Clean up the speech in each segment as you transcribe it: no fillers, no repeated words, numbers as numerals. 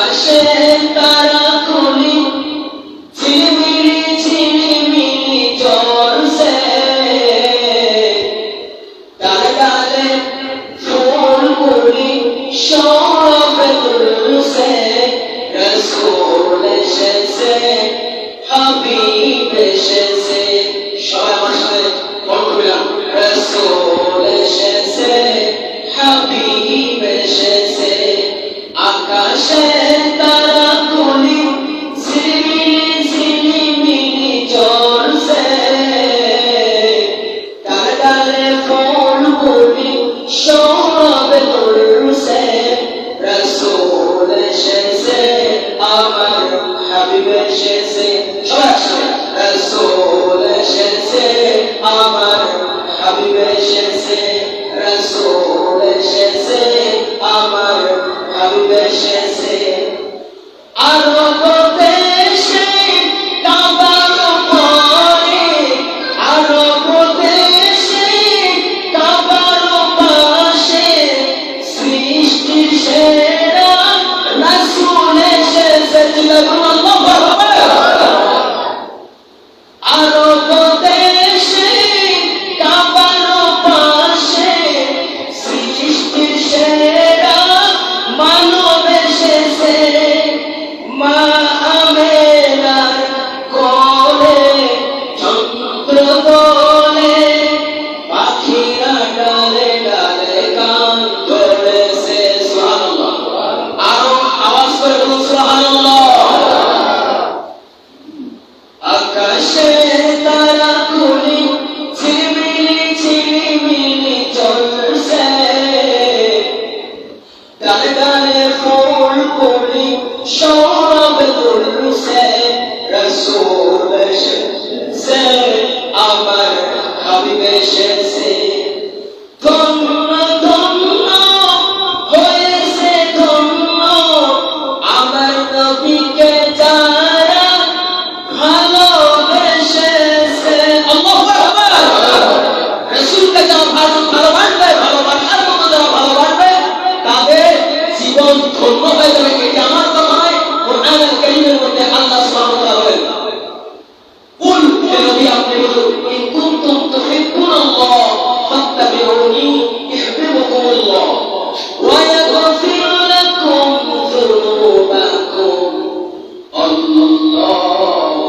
আকাশে তারাগুলি ঝিলিমিলি ঝিলিমিলি জ্বলছে, ডালে ডালে ফুলগুলি সবে দুলছে। রাসূল এসেছে, হাবিব এসেছে। সবাই আমার সাথে বলতে বললাম, রাসূল এসেছে, হাবিব এসেছে। আকাশে তারাগুলি ঝিলিমিলি ঝিলিমিলি জ্বলছে, ডালে ডালে ফুলগুলি সবে দুলছে। রাসূল এসেছে, আমার হাবিব এসেছে। সবাই একসাথে, রাসূল এসেছে, আমার হাবিব এসেছে। রাসূল এসেছে, আমার হাবিব এসেছে। আরব দেশে কাবার পরে, আরব দেশে কাবার পাশে সৃষ্টির সেরা রাসূল এসেছে। আল্লাহু আকবার। আরব দেশে কাবার পাশে সৃষ্টির সেরা মানব এসেছে। মা আমেনার কোলে চন্দ্র দোলে, পাখিরা ডালে ডালে গান ধরেছে। সুবহানাল্লাহ। আরো আওয়াজ করে বলুন সুবহানাল্লাহ। আকাশে তারাগুলি ঝিলিমিলি ঝিলিমিলি জ্বলছে, ডালে ডালে ফুলগুলি সবে দুলছে। রাসূল এসেছে, আমার হাবিব এসেছে। ধন্য ধন্য হয়েছে ধন্য আমার নবীকে যারা ভালোবেসেছে। আল্লাহু আকবার। রাসূলকে যারা ভালোবাসবে, ভালোবাসার মতো যারা ভালোবাসবে, তাদের জীবন ধন্য হয়ে যাবে। এটা আমার কথা নয়, কোরআনুল কারীমের মধ্যে আল্লাহ সুবহানাহু ওয়া তাআলা বলেন, কুল হে নবী আপনি বলুন, ইন কুনতুম তুহিব্বুনাল্লাহ ফাত্তাবিউনি ইউহিব্বুকুমুল্লাহ ওয়া ইয়াগফির লাকুম যুনুবাকুম আল্লাহু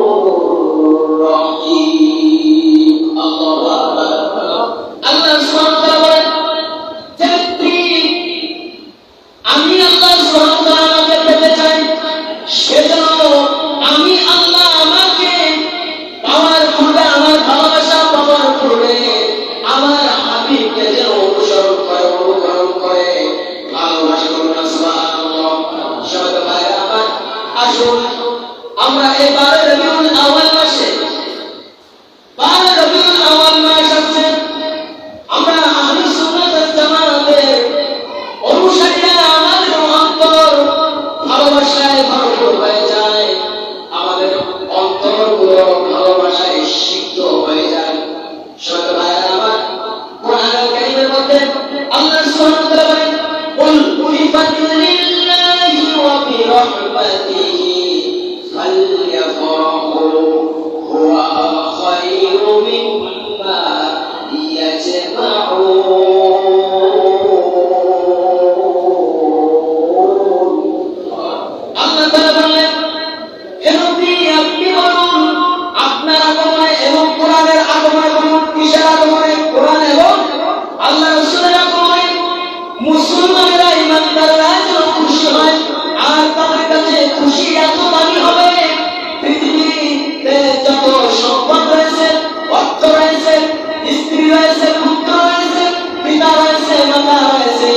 গফুরুর রহিম। আল্লাহু আকবার। আল্লাহ সুবহানাহু ওয়া তাআলা বলেন, যদি আমি আল্লাহ সুবহানাহু ওয়া তাআলা আমাকে পেতে চাই, সেজন্য আমি আল্লাহ আমাকে পাওয়ার পূর্বে, আমার ভালোবাসা পাওয়ার পূর্বে আমার হাবিবকে যেন অনুসরণ করে, অনুকরণ করে ভালোবাসা করুন। সুবহানাল্লাহ। সবাই ভাইরা আমার, আসুন আমরা এবারে রবিউল আউয়াল মাসে, বারে রবিউল আউয়াল মাস আছে, আমরা আহলুস সুন্নাত ওয়াল জামাতের অনুসারীরা আমাদের অন্তর ভালোবাসায় ভরপুর হয়ে যায়, আমাদের অন্তরগুলো ভালোবাসায় সিক্ত হয়ে যায়। সবাই ভাইরা আমার, কোরআনুল কারীমের মধ্যে আল্লাহ সুবহানাহু ওয়া তাআলা বলেন, কুল বিফাদলিল্লাহি ওয়া বিরহমাতিহি ফালইফরাহু হুয়া খায়রুম মিম্মা ইয়াজমাউন। আল্লাহ তাআলা বললেন, হে নবী আপনি বলুন, আপনার আগমনে এবং কোরআনের আগমনে বলুন, কিসের আগমনে? কোরআন এবং আল্লাহ রাসূলের আগমনে মুসলমানেরা, ইমানদাররা যেন খুশি হয়। আর তাদের কাছে খুশি এত দামি হবে, পৃথিবীতে যত সম্পদ রয়েছে, অর্থ রয়েছে, স্ত্রী রয়েছে, পুত্র রয়েছে, পিতা রয়েছে, মাতা রয়েছে,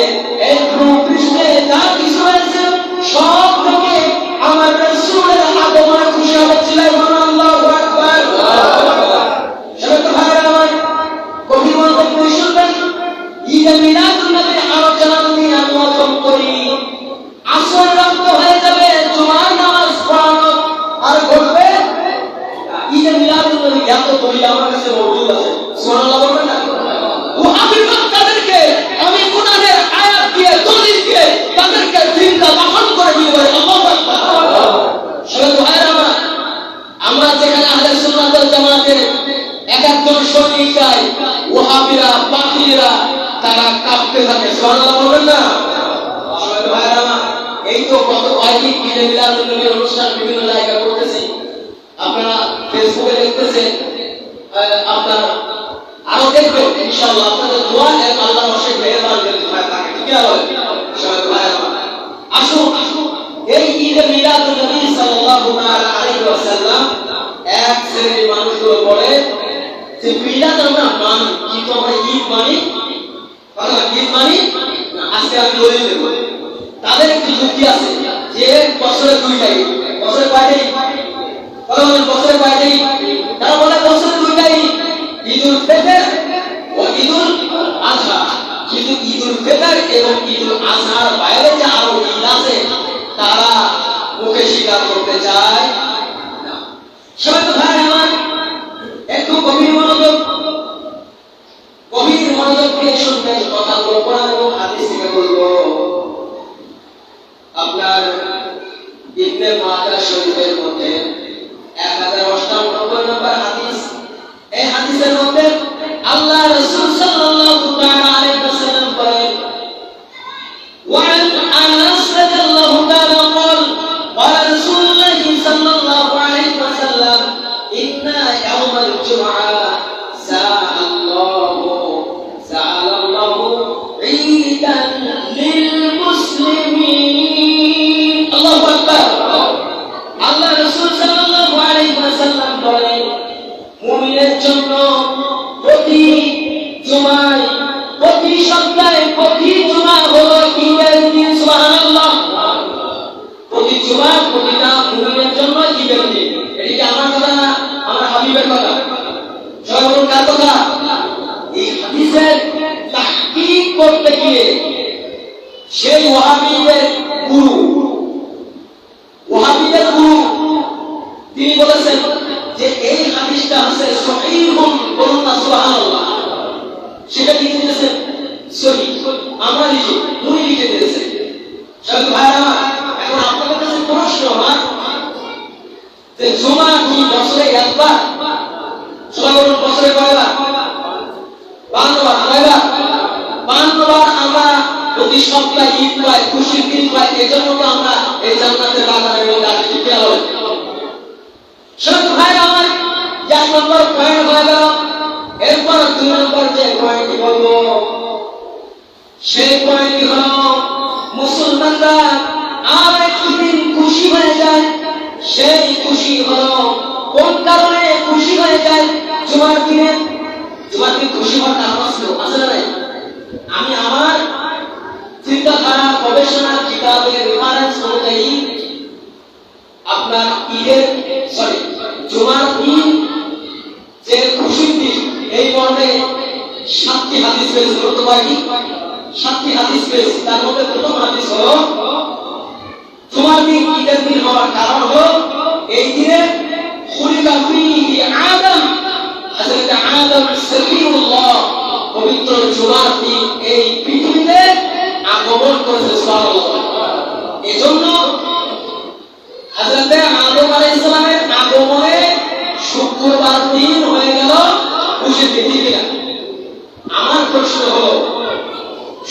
এই পৃষ্ঠে যা কিছু রয়েছে, সব থেকে আমার রাসূলের আগমনে খুশি হবে। আল্লাহু আকবার। সবাই তো ভাইরা আমার, গভীর মনোযোগ দিয়ে শুনবেন। ঈদে মিলাদুন নবীর আলোচনা যদি আমরা করি, আসর রক্ত হয়ে যাবে, জুমার নামাজ পড়ানো সৈনিক যায়, ওয়াহাবিরা বাতিলরা তারা কাঁপতে থাকে। সুবহানাল্লাহ বলবেন না? ভাইরা আমার, এই তো গত কয়েকদিন ঈদে মিলাদুন নবীর অনুষ্ঠান বিভিন্ন জায়গায় করতেছি, আপনারা ফেসবুকে দেখতেছেন, আপনারা আরো দেখবেন ইনশাআল্লাহ। আপনাদের দোয়া এবং আল্লাহর অশেষ মেহেরবানি যদি থাকে, ঠিক আছে? আসুন এই ঈদে মিলাদুন নবী সাল্লাল্লাহু আলাইহি ওয়াসাল্লাম এক শ্রেণীর মানুষগুলো বলে যে মিলাদ আমরা মানি, কিন্তু আমরা ঈদ মানি, ঈদ মানি না। আজকে আমি দলিল দেব। তাদের একটি যুক্তি আছে যে বছরে দুইটা ঈদ, বছরে কয়টা ঈদ? বছরে কয়টা ঈদ? তারা বলে বছরে দুইটা ঈদ, ঈদুল ফিতর ও ঈদুল আযহা। কিন্তু ঈদুল ফিতর এবং ঈদুল আযহার বাইরে যে আরো ঈদ আছে তারা মুখে স্বীকার করতে চায় না। সবাই তো ভাই আমার একটু গভীর মনোযোগ দিয়ে শুনবেন কথাগুলো। কোরআন এবং হাদিস থেকে বলবো। আপনার ইবনে মাজাহ শরীফের মধ্যে 1098 নম্বর হাদিস। এই হাদিসের মধ্যে আল্লাহ রাসূল সাল্লাল্লাহু আলাইহি ওয়াসাল্লাম বলেন, وعن أنس رضي الله تعالى قال قال رسول الله صلى الله عليه وسلم إن يوم الجمعة جعل الله عيدا للمسلمين. الله أكبر. আল্লাহ রাসূল সাল্লাল্লাহু আলাইহি ওয়াসাল্লাম বলেন, মুমিনের জন্য প্রতি জুমায়, প্রতি সপ্তাহে, প্রতি জুমা হলো ঈদের দিন। সুবহানাল্লাহ। প্রতি জুমা প্রতিটা মুমিনের জন্য ঈদের দিন। এটি কি আমার কথা না, আমার হাবিবের কথা? সবাই বলুন কার কথা? এই হাদিসের তাহকিক করতে গিয়ে সেই ওয়াহাবিদের গুরু তিনি বলেছেন যে এই হাদিসটা আছে সহিহুন, বলুন না সুবহানাল্লাহ। সেটা কি দিয়েছেন? সহিহ। আমরা লিখি, উনি লিখে দিয়েছেন। সব ভাইরা, এখন আপনাদের কাছে প্রশ্ন আমার যে জুমা কি বছরে একবার? সবাই বলুন বছরে কয়বার? 52 বার। কয়বার? 52 বার। আমরা প্রতি সপ্তাহে ঈদ পাই, খুশির দিন পাই, এজন্য তো আমরা এই জান্নাতের বাগানের মধ্যে আছি। ঠিক আছে? সব ভাইরা আমার, এক নম্বর পয়েন্ট হয়ে গেল। এরপর 2 নম্বর যে পয়েন্টটি বলবো সেই পয়েন্টটি হলো মুসলমানরা আর একদিন খুশি হয়ে যায়। সেই খুশি হলো কোন কারণে খুশি হয়ে যায়? জুমার দিনে। জুমার দিন খুশি হওয়ার কারণ আছে না? আমি আমার চিন্তাধারা, গবেষণা, কিতাবের রেফারেন্স অনুযায়ী আপনার জুমার দিন যে খুশির দিন, এই মর্মে 7টি হাদিস পেয়েছে। বলতে পারি 7টি হাদিস পেয়েছে। তার মধ্যে প্রথম হাদিস হলো জুমার দিন ঈদের দিন হওয়ার কারণ হলো এই দিনে খুলিকা ফীহি আদম, হযরত আদম সফিউল্লাহ পবিত্র জুমার দিন এই পৃথিবীতে আগমন করেছে। সুবহানাল্লাহ। এজন্য হযরত আদম আলাইহিস সালামের আগমনে শুক্রবার দিন হয়ে গেল খুশির দিন। ঠিক না? আমার প্রশ্ন হলো,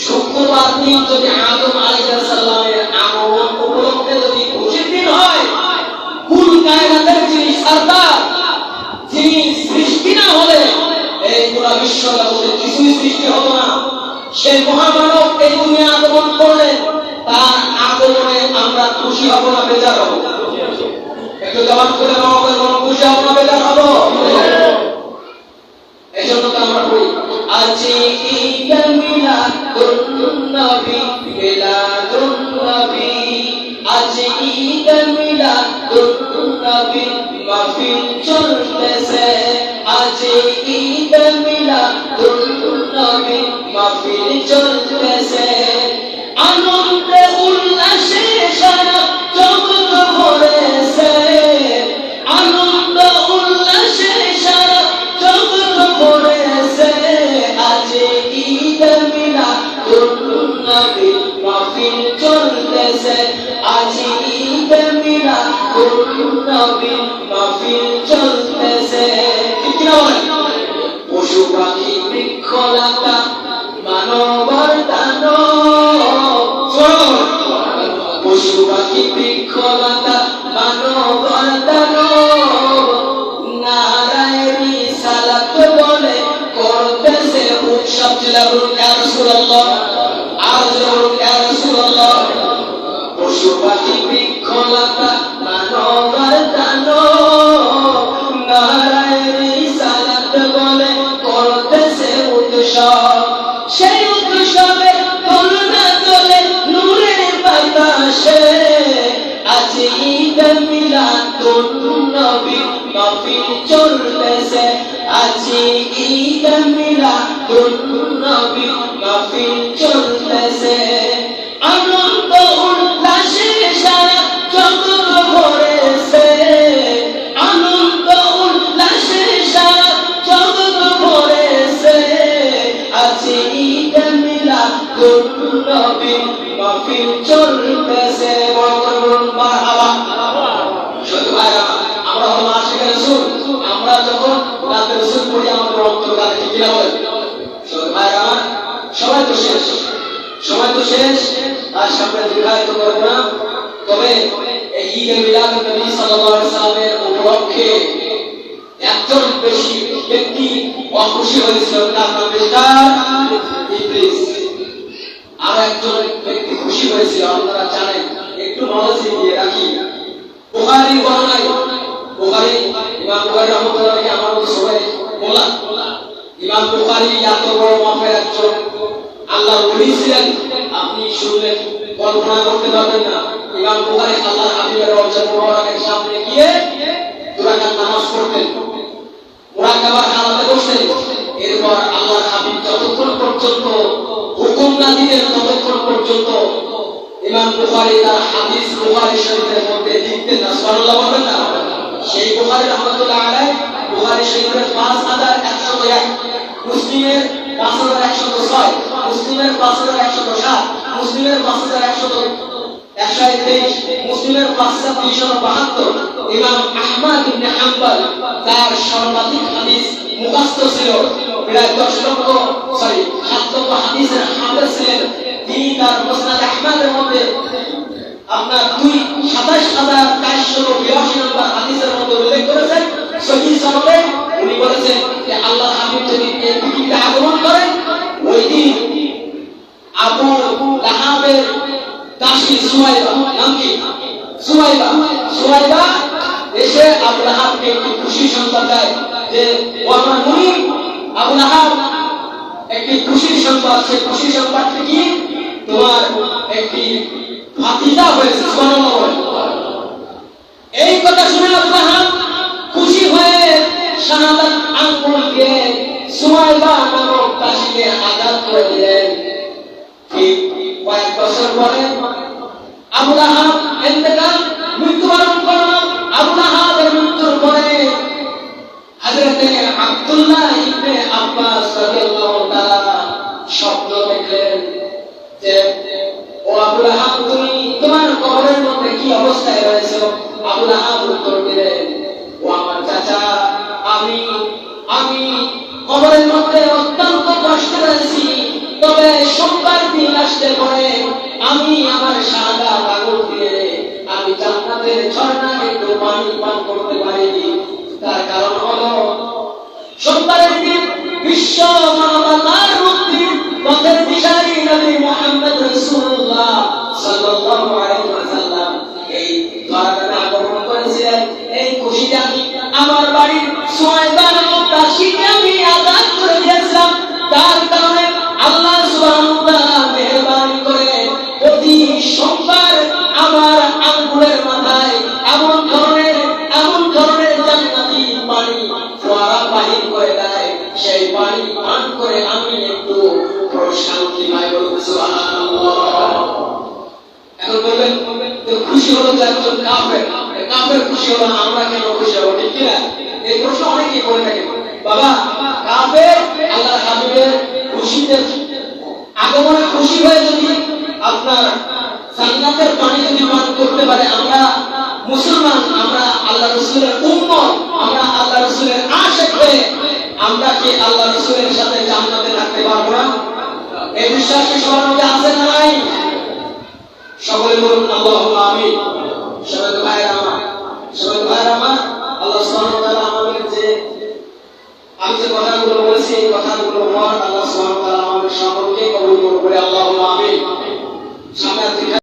শুক্রবার দিন যদি আদম আলাইহিস সালামের আগমন উপলক্ষে যদি খুশির দিন হয়, কুল কায়নাতের যিনি সরদার, যিনি সৃষ্টি না হলে এই পুরো বিশ্ব জগতে কিছুই সৃষ্টি হতো না, সেই মহামানব এই দুনিয়া আগমন করলেন, তার আগমনে আমরা খুশি হব না বেজার হব? একটু জবাব করে খুশি হব না বেজার হব? এই জন্য তো আমরা বলি আজি ঈদুল মিলাদুন নবী, মিলাদুন নবী, আজি ঈদুল মিলাদুন নবী, মাহফিল চলতেছে। আজি ঈদুল মিলাদুন নবী, মাহফিল চলতেছে। আনন্দে উল্লাসে সারা জগৎ ভরেছে। আনন্দ উল্লাসে সারা জগৎ ভরেছে। আজি ঈদুল মিলাদুন নবী, মাহফিল চলতেছে। আজি ঈদুল মিলাদুন নবী, মাহফিল চলতেছে। ঠিক না বলেন? পশু পাখি বৃক্ষলতা মানবর দানব নারায়ে রিসালাত বলে করতেছে উৎসব। বলুন ইয়া রাসূলুল্লাহ, আর বলুন ইয়া রাসূলুল্লাহ। পশু পাখি বৃক্ষলতা মানবর দানব নারায়ে রিসালাত বলে করতেছে উৎসব। সেই উৎসবে করুণা তোলে নূরের বাতাসে, আজ ঈদ মিলাদুন নবী মাহফিল চলতেছে, আজ ঈদ মিলাদুন নবী মাহফিল চলতেছে। আনন্দ উল্লাসে সারা জগৎ ভরেছে, আনন্দ উল্লাসে সারা জগৎ ভরেছে, আজ ঈদ মিলাদুন নবী মাহফিল চলতেছে। বলুন মারহাবা। শুধু ভাইরা, আমরা হলো আশিকে রাসূল, আমরা যখন রাতে রাসূল পড়ি আমাদের অন্তর কাঁদে, ঠিক না বলেন? শুধু ভাইরা, সময় তো শেষ, সময় তো শেষ, আর সামনে দীর্ঘায়িত করব না। তবে এই ঈদে মিলাদুন নবী সাল্লাল্লাহু আলাইহি সাল্লামের উপলক্ষে একজন বেশি ব্যক্তি অখুশি হয়েছিল, তার নাম ইবলিস। আর একজন ব্যক্তি খুশি হয়েছিল, আপনারা জানেন, একটু নলেজ দিয়ে রাখি। বুখারী বর্ণনায়, বুখারী ইমাম বুখারী রাহমাতুল্লাহ আলাইহি, আমার তো সবাই বলা, ইমাম বুখারী এত বড় মাপের একজন আল্লাহর ওলি ছিলেন, আপনি শুনলে কল্পনা করতে পারবেন না। ইমাম বুখারী আল্লাহর হাবিবের রওজা মুবারকের সামনে গিয়ে দুই রাকাত নামাজ পড়তেন, মুরাকাবার হালাতে বসতেন। এরপর আল্লাহর হাবিব যতক্ষণ পর্যন্ত হুকুম না দিলেন ততক্ষণ পর্যন্ত ইমাম বুখারী তার হাদিস বুখারী শরীফের মধ্যে লিখতেন না। সুবহানাল্লাহ বলবেন না? সেই বুখারী রাহমাতুল্লাহ আলাইহি বুখারী শরীফের 5101, মুসলিমের 5106, মুসলিমের 5107, মুসলিমের 5123, মুসলিমের 5372, ইমাম আহমদ ইবনে হাম্বল তার সর্বাধিক হাদিস মুখস্থ ছিল, প্রায় 7 লক্ষ হাদিসের হাফেজ ছিলেন। তিনি তার মুসনাদ আহমদের মধ্যে আপনার 27482 নম্বর হাদিসের মধ্যে উল্লেখ করেছেন। সহিহ সনদে উনি বলেছেন যে আল্লাহর হাবিব যদি এই পৃথিবীতে আগমন করেন, ওই দিন আবু লাহাবের দাসী সুমাইবা, নাম কি? সুমাইবা এসে আবু লাহাবকে একটি খুশি সংবাদ দেয় যে ও আমার মুনিব আবু লাহাব, একটি খুশির সংবাদ। সে খুশি সংবাদটি কি? তোমার একটি ভাতিজা হয়েছে। সুবহানাল্লাহ। এই কথা শুনে আবু লাহাব খুশি হয়ে শাহাদাত আঙ্গুল দিয়ে সুমাইবা নামক দাসীকে আঘাত করে দিলেন। ঠিক কয়েক বছর পরে আবু লাহাব ইন্তেকাল, মৃত্যুবরণ করলেন। আবু লাহাবের মৃত্যুর পরে হযরত আব্দুল্লাহ ইবনে আব্বাস রাদিয়াল্লাহু তাআলা স্বপ্ন দেখলেন যে ও আবু লাহাব, তুমি তোমার কবরের মধ্যে কি অবস্থায় রয়েছো? আবু লাহাব উত্তর দিলেন, ও আমার চাচা, আমি কবরের মধ্যে অত্যন্ত কষ্ট রয়েছি, তবে সোমবার দিন আসতে পরে আমি আমার শাহাদাত আঙ্গুল দিয়ে আমি জান্নাতের ঝর্ণা একটু পানি পান করতে পারিনি। তার কারণ হলো সোমবারের দিন বিশ্ব মানবতার মুক্তি পথের দিশারি নবী মুহাম্মদ রাসূলুল্লাহ সাল্লাল্লাহু আলাইহি ওয়াসাল্লাম এই ধরাধামে আগমন করেছিলেন। এই খুশিতে আমি আমার বাড়ির সুমাইবা নামক দাসীকে আমি আজাদ করে দিয়েছিলাম। তার কারণে আল্লাহ সুবহানাহু ওয়া তাআলা মেহেরবানি করে প্রতি সোমবার আমার আঙ্গুলের মাথায় এমন ধরনের জান্নাতি পানি ফোয়ারা বাহির করে দেয়। সেই পানি পান করে আমি একটু প্রশান্তি পাই। বলুন সুবহানাল্লাহ। এখন বলবেন খুশি হলো যে একজন কাফের খুশি হলো, আমরা কেন খুশি হবো? ঠিক কিনা? এই প্রশ্ন অনেকেই করে থাকে। বাবা, কাফের আল্লাহর হাবিবের খুশিতে আগমনে খুশি হয়ে যদি আপনার জান্নাতের পানি যদি পান করতে পারে, আমরা মুসলমান, আমরা আল্লাহ রাসূলের উম্মত, আমরা আল্লাহ রাসূলের আশিক হয়ে আমরা কি আল্লাহ রাসূলের সাথে জান্নাতে থাকতে পারবো না? এই বিশ্বাস কি সবার মধ্যে আছে না নাই? সকলে বলুন আল্লাহু আমি যে কথাগুলো বলেছি এই কথাগুলো মহান আল্লাহ সুবহানাহু ওয়া তাআলা আমাদের সকলকে কবুল করুন, আল্লাহুম্মা আমিন। সামনে